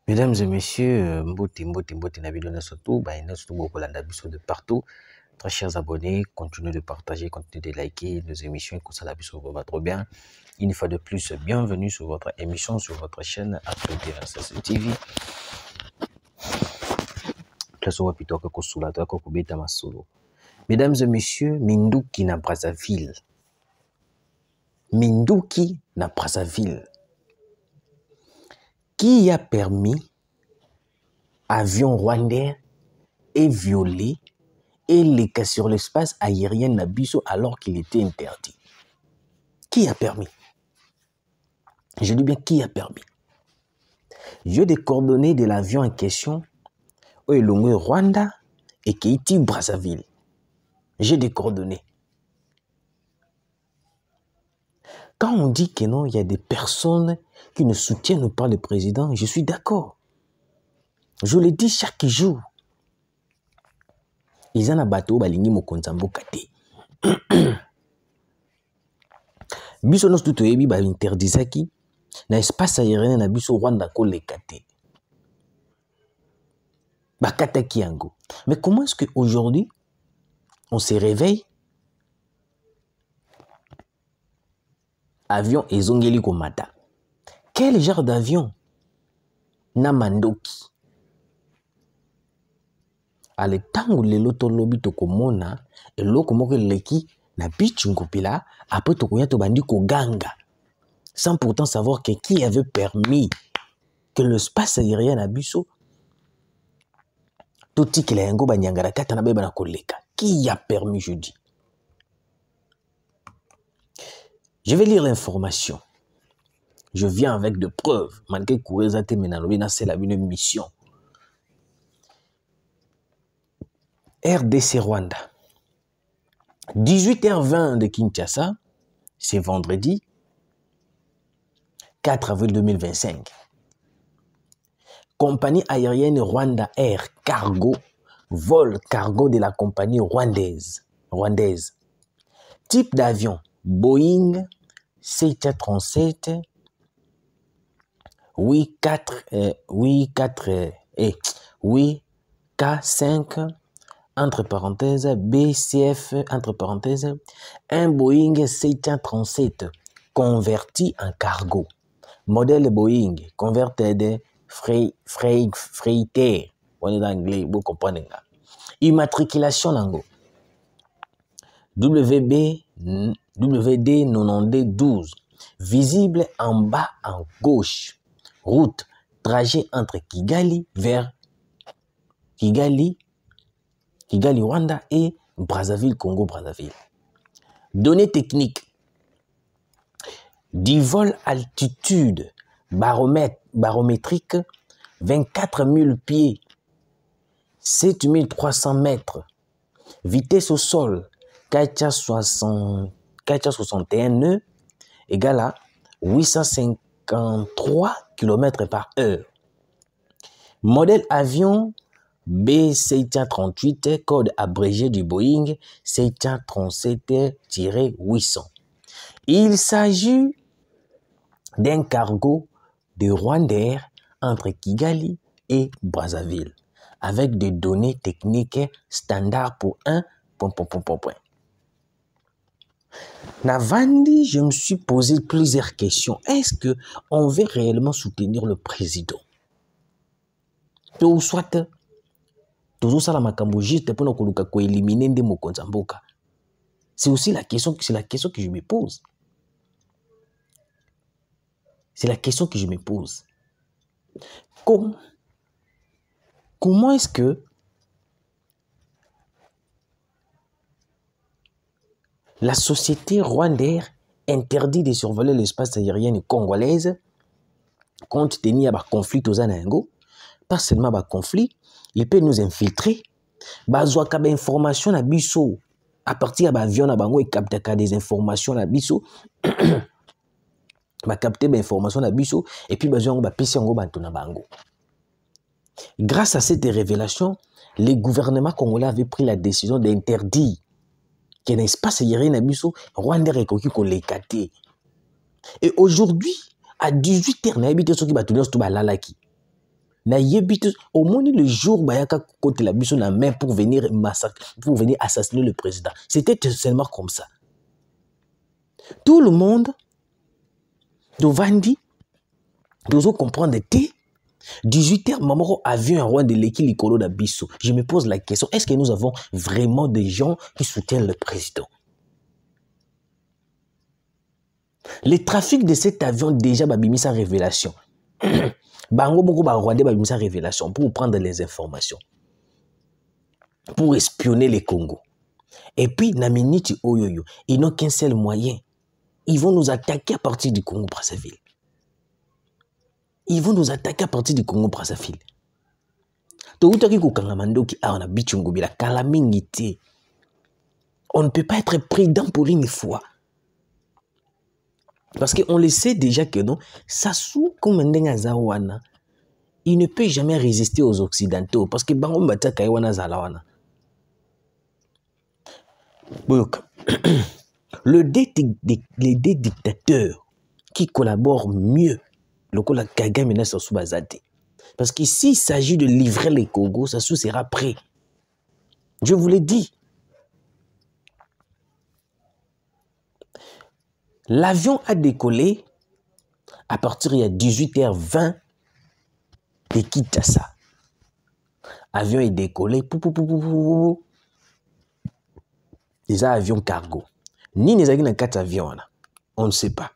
Mesdames et messieurs, Mbote Nabilona surtout, surtout beaucoup de partout. Très chers abonnés, continuez de partager, continuez de liker nos émissions, comme ça la biso va trop bien. Une fois de plus, bienvenue sur votre émission, sur votre chaîne APTRSS TV. Mesdames et messieurs, Minduki na Brazzaville. Minduki na Brazzaville. Qui a permis avion rwandais et violé et les cas sur l'espace aérien Nabiso alors qu'il était interdit? Qui a permis? Je dis bien qui a permis. J'ai des coordonnées de l'avion en question au Elongwe Rwanda et Keiti Brazzaville. J'ai des coordonnées. Quand on dit que non, il y a des personnes qui ne soutiennent pas le président, je suis d'accord. Je le dis chaque jour. Ils ont un bateau balingi mokonzambo kate. Biso nos tout ebi ba interdisaki na espace aérien na biso Rwanda ko le kate. Ba kataki yango. Mais comment est-ce qu'aujourd'hui on se réveille? Avion ezongeli komata. Quel genre d'avion? Namandoki. À l'état où les lotolobi tokomona et lokomoko leki na bichungopila après tokoya to bandi ko ganga sans pourtant savoir que qui avait permis que l'espace aérien na biso toti kila yango banyangara kata na beba na koleka. Qui a permis, je dis? Je vais lire l'information. Je viens avec de preuves. Malgré Koureza Temenalobina, c'est la une mission. RDC Rwanda. 18h20 de Kinshasa, c'est vendredi 4 avril 2025. Compagnie aérienne Rwanda Air Cargo, vol cargo de la compagnie rwandaise. Type d'avion Boeing 737 8K5 entre parenthèses BCF entre parenthèses, un Boeing 737 converti en cargo. Modèle Boeing converted freighter. On est en anglais, vous comprenez. Immatriculation nango. WD92, visible en bas en gauche. Route, trajet entre Kigali vers Kigali, Rwanda et Brazzaville, Congo-Brazzaville. Données techniques. Du vol altitude barométrique 24 000 pieds, 7 300 mètres. Vitesse au sol 461 nœuds égale à 853 km par heure. Modèle avion B738, code abrégé du Boeing 737-800. Il s'agit d'un cargo de Rwandair entre Kigali et Brazzaville, avec des données techniques standards pour un point. Navandi, je me suis posé plusieurs questions. Est-ce qu'on veut réellement soutenir le président? Ou soit, c'est aussi la question que je me pose. C'est la question que je me pose. Comment est-ce que la société rwandaise interdit de survoler l'espace aérien congolaise compte tenu à conflit aux Anango? Pas seulement à conflit, il peut nous infiltrer. Bazwa kaba information na biso à partir de l'avion na bango et capter des informations na biso. Ba capter des informations na biso et puis bazwa ba pesi ngo bantu na bango. Grâce à cette révélation, le gouvernement congolais avait pris la décision d'interdire qu'il y ait un espace aérien na biso Rwanda rekoki ko lekate. Et aujourd'hui à 18h na habité ceux qui ba tout ba lalaki. Na yebitus, au moins le jour bayaka côté la biso na main pour venir massacrer, pour venir assassiner le président. C'était seulement comme ça. Tout le monde devant dit, doit comprendre que 18h, maman avion un roi de l'équipe Licolo d'Abisso. Je me pose la question, est-ce que nous avons vraiment des gens qui soutiennent le président? Le trafic de cet avion, déjà, a mis sa révélation. Bango beaucoup a mis sa révélation pour prendre les informations, pour espionner les Congo. Et puis, Naminiti Oyoyo, ils n'ont qu'un seul moyen. Ils vont nous attaquer à partir du Congo-Brazzaville. Ils vont nous attaquer à partir du Congo-Brazzaville. On ne peut pas être prudent pour une fois. Parce qu'on le sait déjà que non, Sassou comme Ndengazawana, il ne peut jamais résister aux Occidentaux. Parce que Bango Mbata Kaiwana Zalawana. Les deux dictateurs qui collaborent mieux, le Kola Kagame et Sassou Bazade. Parce que s'il s'agit de livrer les Congo, Sassou sera prêt. Je vous l'ai dit. L'avion a décollé à partir de 18h20 de Kinshasa. L'avion est décollé. Des avions cargo. Ni les avions 4 avions. On ne sait pas.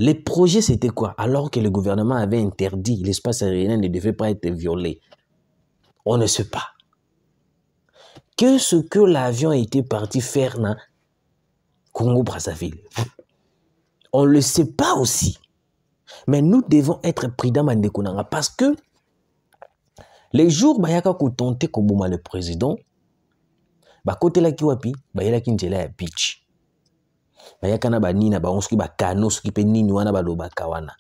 Les projets, c'était quoi? Alors que le gouvernement avait interdit, l'espace aérien ne devait pas être violé. On ne sait pas. Qu'est-ce que l'avion était parti faire dans Congo-Brazzaville? On ne le sait pas aussi. Mais nous devons être prudents parce que les jours bayaka ko tenter ko boma le président, ba côté la kiwapi, ba yela kinjela ya beach. Bayaka na ba nina ba onski ba kano ski pe nini wana ba loba kawana.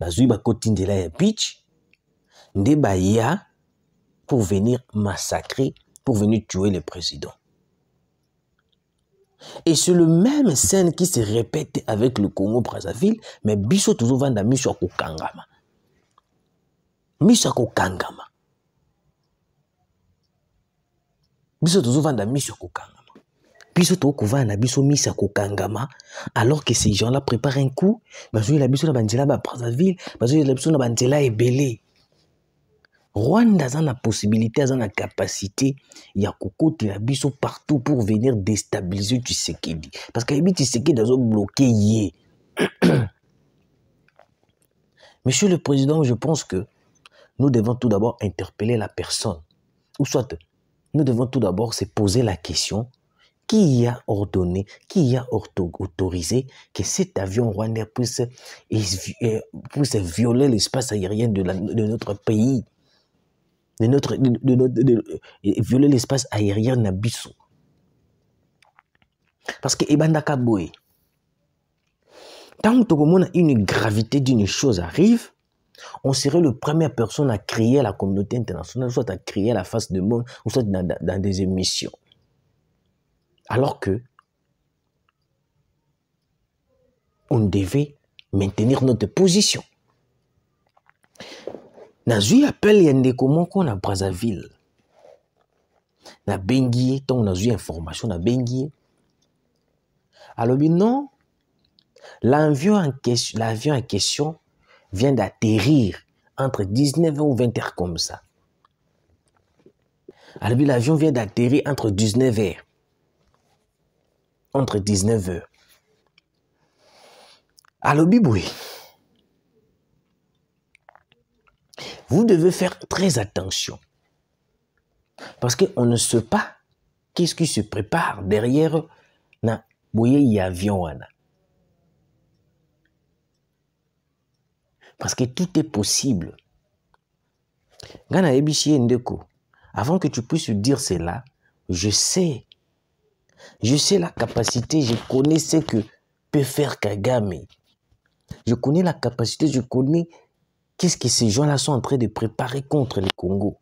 Bazui ba côté njela ya beach, nde ba ya pour venir massacrer, pour venir tuer le président. Et c'est le même scène qui se répète avec le Congo-Brazzaville, mais biso toujours vanda miso akokangama. Miso akokangama. Biso toujours vanda miso akokangama. Biso toujours vanda biso miso akokangama, alors que ces gens-là préparent un coup, bazo la biso na banzela ba Brazzaville, bazo la biso na banzela ebele. Rwanda a la possibilité, a la capacité, il y a la biso partout pour venir déstabiliser Tshisekedi. Parce que Tshisekedi a bloqué. Monsieur le Président, je pense que nous devons tout d'abord interpeller la personne. Ou soit, nous devons tout d'abord se poser la question, qui a ordonné, qui a autorisé que cet avion rwandais puisse violer l'espace aérien de notre pays? Violer l'espace aérien Nabiso. Parce que Ebandaka Boy, tant que une gravité d'une chose arrive, on serait le première personne à crier à la communauté internationale, soit à crier à la face du monde, ou soit dans des émissions. Alors que on devait maintenir notre position. Nazui appelle Yandeko Moko na Brazzaville. Na Benguié, tant on a eu information na Benguié. Alors non, l'avion en question vient d'atterrir entre 19h ou 20h comme ça. Alors l'avion vient d'atterrir entre 19h. Entre 19h. Alors Biboui, vous devez faire très attention. Parce qu'on ne sait pas qu'est-ce qui se prépare derrière na boye avion. Parce que tout est possible. Gana Ebichi Ndeko, avant que tu puisses dire cela, je sais la capacité, je connais ce que peut faire Kagame. Je connais la capacité, je connais qu'est-ce que ces gens-là sont en train de préparer contre le Congo.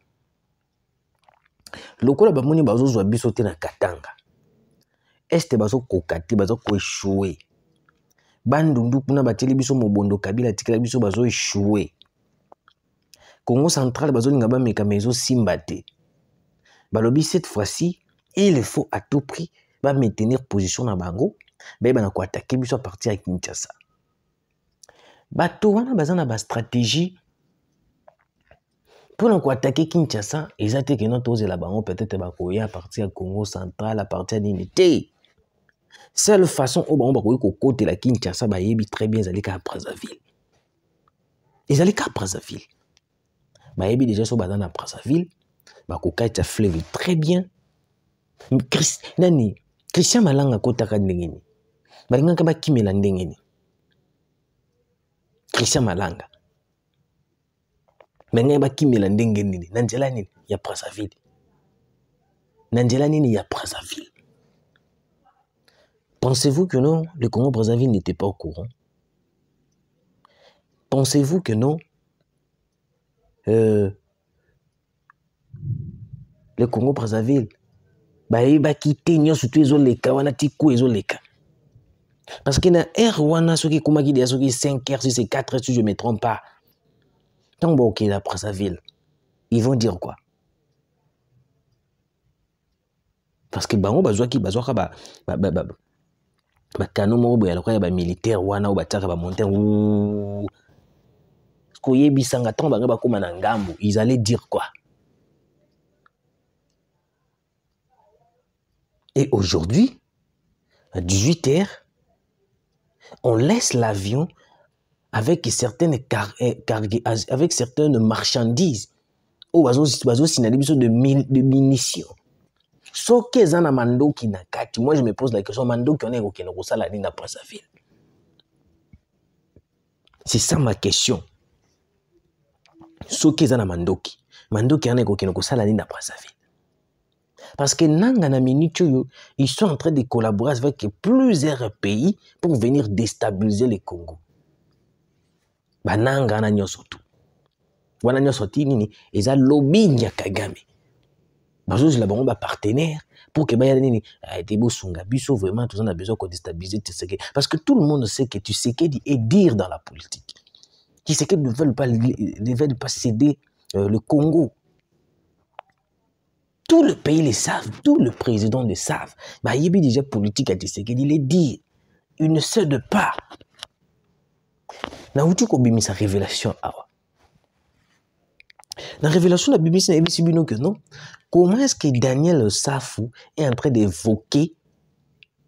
Lokola bamoni bazo zwa biso te na Katanga. Este bazo kokati, bazo ko échouer. bandundu kuna bateli biso mobondo Kabila tikela biso bazo échouer. Congo central bazo linga ba meka mezo simbate. Balobi cette fois-ci, il faut à tout prix ba maintenir position na bango, ba na ko attaquer biso à partir de Kinshasa. Bato wana bazana ba stratégie pour nous attaquer Kinshasa, ils ont dit que notre la bango peut-être bakoya à partir de Congo central, à partir d'unité. Seule façon où on va côté la Kinshasa ba yebi très bien aller à Brazzaville. Ils allaient à Brazzaville. Ba yebi déjà so bazana Brazzaville, ba ko kaita fleuve très bien. Christian Malanga kota ka ndengeni. Ba ngaka ba kimela ndengeni. Christian Malanga. Mais ba kimela ndengeni nanjela nini ya Brazzaville. Nanjela nini ya Brazzaville. Pensez-vous que non, le Congo-Brazzaville n'était pas au courant? Pensez-vous que non, le Congo-Brazzaville ba quitter nyo surtout ezoleka wana tiku ezoleka? Parce que na air wana soki komaki dia soki 5 heures si c'est 4 heures si je me trompe pas. Tant bon ok la Brazzaville, ils vont dire quoi? Parce que bango bazwaki ba canon mo boya lokola ba militaire wana ou ba tsaka ba montagne ko yebisanga tant bango ba koma na ngambo, ils allaient dire quoi? Et aujourd'hui, à 18 heures, on laisse l'avion avec certaines marchandises ou bazo sinali biso de munitions. Soki ezana mandoki na kati, moi je me pose la question, mandoki on est au Kenya kosala nini na Brazzaville? C'est ça ma question. Soki ezana mandoki on est au Kenya kosala nini na Brazzaville? Parce que nanga na minute ils sont en train de collaborer avec plusieurs pays pour venir déstabiliser le Congo. Bananga na nyoso tu. Wana nyoso ti nini eza lobby nya Kagame. Bazozi la bango ba partenaire pour que baya nini te bosunga biso vraiment tous on a besoin de déstabiliser Tshisekedi parce que tout le monde sait que Tshisekedi est dire dans la politique. Tshisekedi ne veut pas céder le Congo. Tout le pays le savent, tout le président le savent. Bah, il y a déjà politique à Tshisekedi, il est dit, il ne cède pas. Na outi ko bimisa révélation awa. La révélation de la BBC n'a pas que non. Comment est-ce que Daniel Safou est en train d'évoquer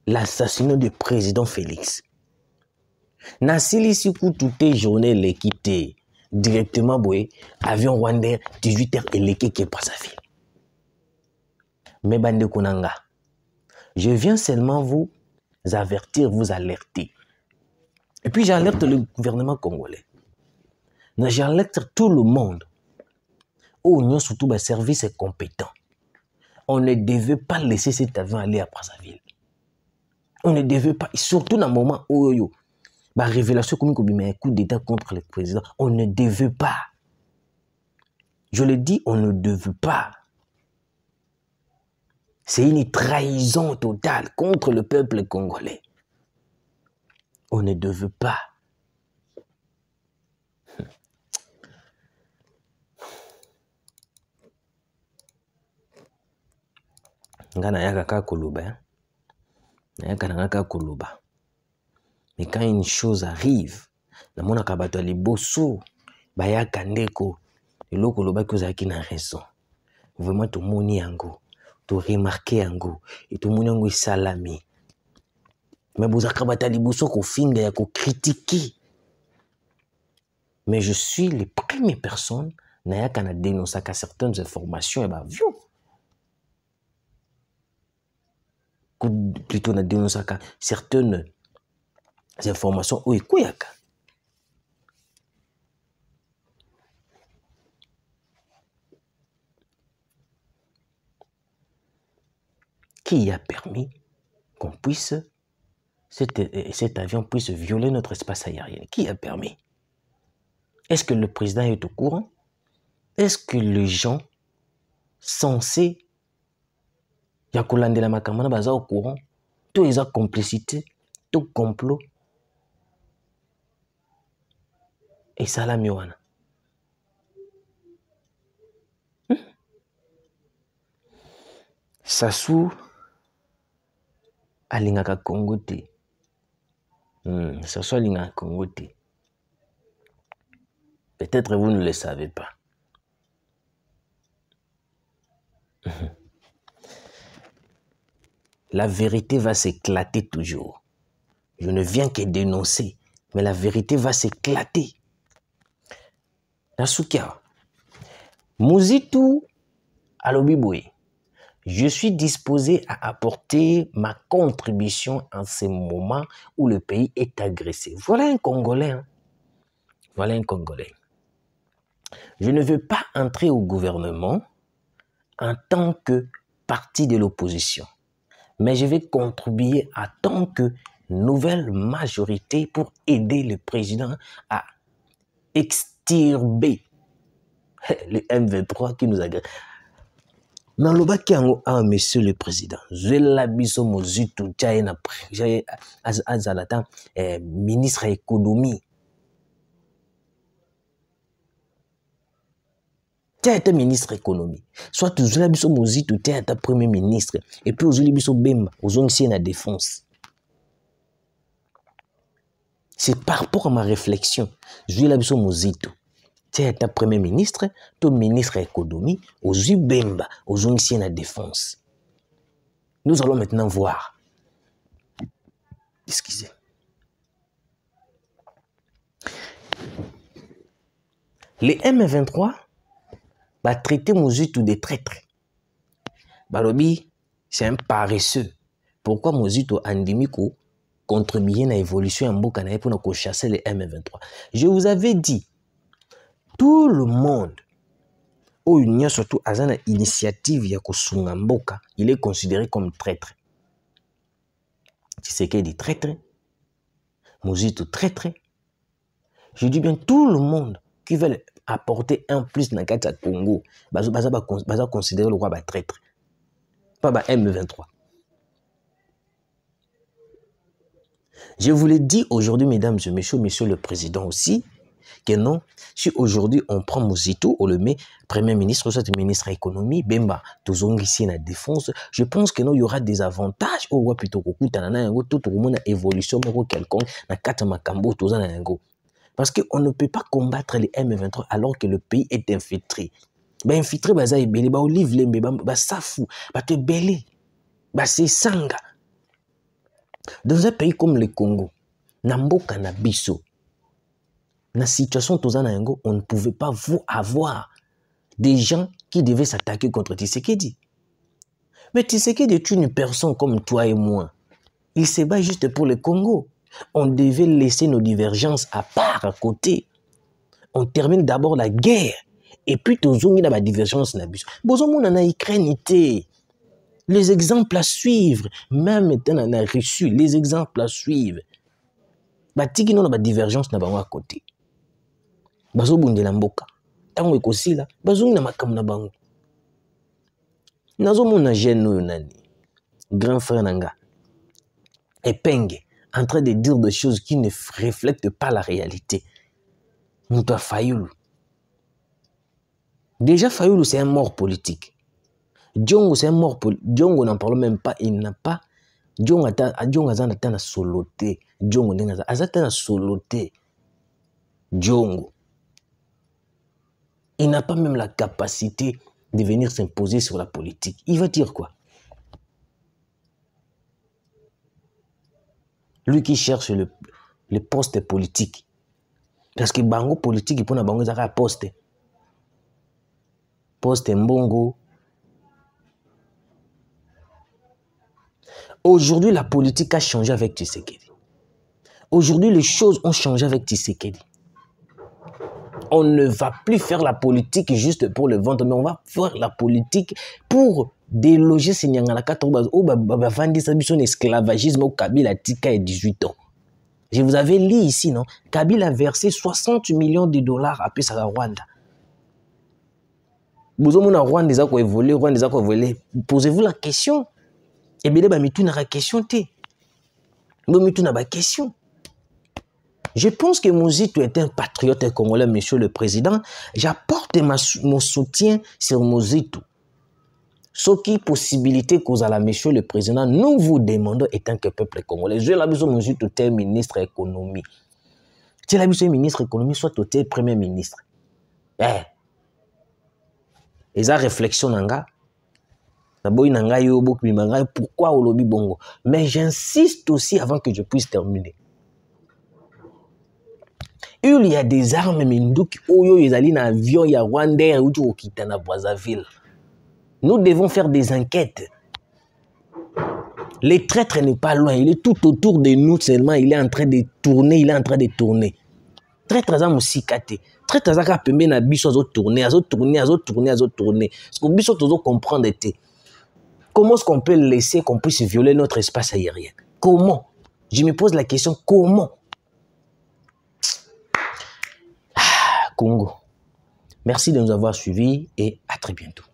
l'assassinat du président Félix? Nasili Sikou toute journée l'équité directement boy avion Rwandais 18h et l'équipe qui est pas sa ville. Mais bande konanga, je viens seulement vous avertir, vous alerter. Et puis j'alerte le gouvernement congolais. J'alerte tout le monde. Oh, nous surtout les services compétents. On ne devait pas laisser cet avion aller à Brazzaville. On ne devait pas, surtout dans le moment où la révélation comme un coup d'État contre le président, on ne devait pas. Je le dis, on ne devait pas. C'est une trahison totale contre le peuple congolais. On ne devait pas. Ngana yaka ka koloba. Yaka koloba. Mais quand une chose arrive, na mona kabato liboso, bayaka ndeko, eloko loba ko zaki na raison. Vraiment tout moni yango. To remarquer yango et tout monde yango salami mais bozaka batali boso ko finga ya ko critiquer mais je suis les premières personnes na yaka na dénoncer certaines informations et ba vieux plutôt na dénoncer certaines informations ou ekuyaka qui a permis qu'on puisse, cet avion puisse violer notre espace aérien? Qui a permis? Est-ce que le président est au courant? Est-ce que les gens censés Yakolande la makamana baza au courant? Tout les complicité, tout complot. Et salami wana. Sassou alingaka Congo te. Sassou alingaka Congo te. Peut-être vous ne le savez pas. La vérité va s'éclater toujours. Je ne viens que dénoncer, mais la vérité va s'éclater. Nasukia, Muzitu Alobiboui, je suis disposé à apporter ma contribution en ce moment où le pays est agressé. Voilà un Congolais. Hein? Voilà un Congolais. Je ne veux pas entrer au gouvernement en tant que parti de l'opposition, mais je vais contribuer en tant que nouvelle majorité pour aider le président à extirper le M23 qui nous agresse. Nalobaki yango a monsieur le président. Zwela biso mozitu tchaye na azalata ministre de l'économie. Tu es ministre de l'économie. Soit tu es biso mozitu tu es premier ministre et puis ozuli biso bemba ozongisi na défense. C'est par rapport à ma réflexion. Je suis là biso mozitu. Tu es premier ministre, tu es ministre de l'économie, ozuli bemba ozongisi na défense. Nous allons maintenant voir. Excusez. Les M23 va traiter Mozitu de traître. Balobi, c'est un paresseux. Pourquoi Mozitu Andimiko contribue à l'évolution en Mbokanaï pour chasser les M23? Je vous avais dit, tout le monde, où il y a surtout une initiative ya kosunga mboka, il est considéré comme traître. Tu sais qu'il dit traître? Mozitu traître? Je dis bien tout le monde qui veut apporter un plus dans le Congo, va considérer le roi traître. Pas M23. Je vous l'ai dit aujourd'hui, mesdames et messieurs, monsieur le président aussi, que non, si aujourd'hui on prend Mozitu, on le met premier ministre, soit ministre de l'économie, Bemba, tous ici la défense, je pense que non, il y aura des avantages au roi plutôt que tout le monde a évolution quelconque, na kata makambo, tous en yango. Parce qu'on ne peut pas combattre les M23 alors que le pays est infiltré. Infiltré, c'est belé, olive, lembe, safou, te belé, c'est sanga. Dans un pays comme le Congo, Namboka na biso, dans la situation on ne pouvait pas avoir des gens qui devaient s'attaquer contre Tshisekedi. Mais Tshisekedi est une personne comme toi et moi. Il se bat juste pour le Congo. On devait laisser nos divergences à part, à côté. On termine d'abord la guerre. Et puis, tout le monde a divergence. Les exemples à suivre. Même étant on a reçu les exemples à suivre. Batiki non a divergence à côté. Bazo bunde la mboka. Tango ekosi la, bazongi na makam na bango. Nazo mona jeune nani. Grand frère nanga. Epenge. En train de dire des choses qui ne reflètent pas la réalité. Mouta Fayoulou. Déjà, Fayoulou, c'est un mort politique. Djongo, c'est un mort politique. Djongo n'en parle même pas. Il n'a pas. Djongo a soloté. Djongo a soloté. Djongo. Il n'a pas même la capacité de venir s'imposer sur la politique. Il va dire quoi? Lui qui cherche le poste politique. Parce que bango politique, il peut bango zaka poste. Poste mbongo. Aujourd'hui, la politique a changé avec Tshisekedi. Aujourd'hui, les choses ont changé avec Tshisekedi. On ne va plus faire la politique juste pour le ventre, mais on va faire la politique pour déloger ces Nyangalaka ou vendre son esclavagisme au Kabila Tika et 18 ans. Je vous avais lu ici, non? Kabila a versé 60 millions de dollars à Pesa Rwanda. Vous avez Rwanda des accords volés, Rwanda des accords volés. Posez-vous la question. Et bien, il y a une question. Il y a une question. Je pense que Muzito est un patriote congolais, monsieur le président. J'apporte mon soutien sur Muzito. Ce qui est possibilité cause à la monsieur le président, nous vous demandons étant que peuple congolais. Je l'ai besoin Muzito tel ministre économie. Tu l'as besoin ministre économie, soit tu es premier ministre. Et ça réflexion nanga. Pourquoi au lobby bongo? Mais j'insiste aussi avant que je puisse terminer. Il y a des armes minduki oyo ezali na avion ya Rwanda ou au Kitana Brazzaville. Nous devons faire des enquêtes. Le traître n'est pas loin, il est tout autour de nous seulement, il est en train de tourner, Traître za musikate. Traître za ka pembe na biso azo tourner. Ce que biso tozo comprendre était. Comment est-ce qu'on peut laisser qu'on puisse violer notre espace aérien? Comment? Je me pose la question, comment? Congo. Merci de nous avoir suivis et à très bientôt.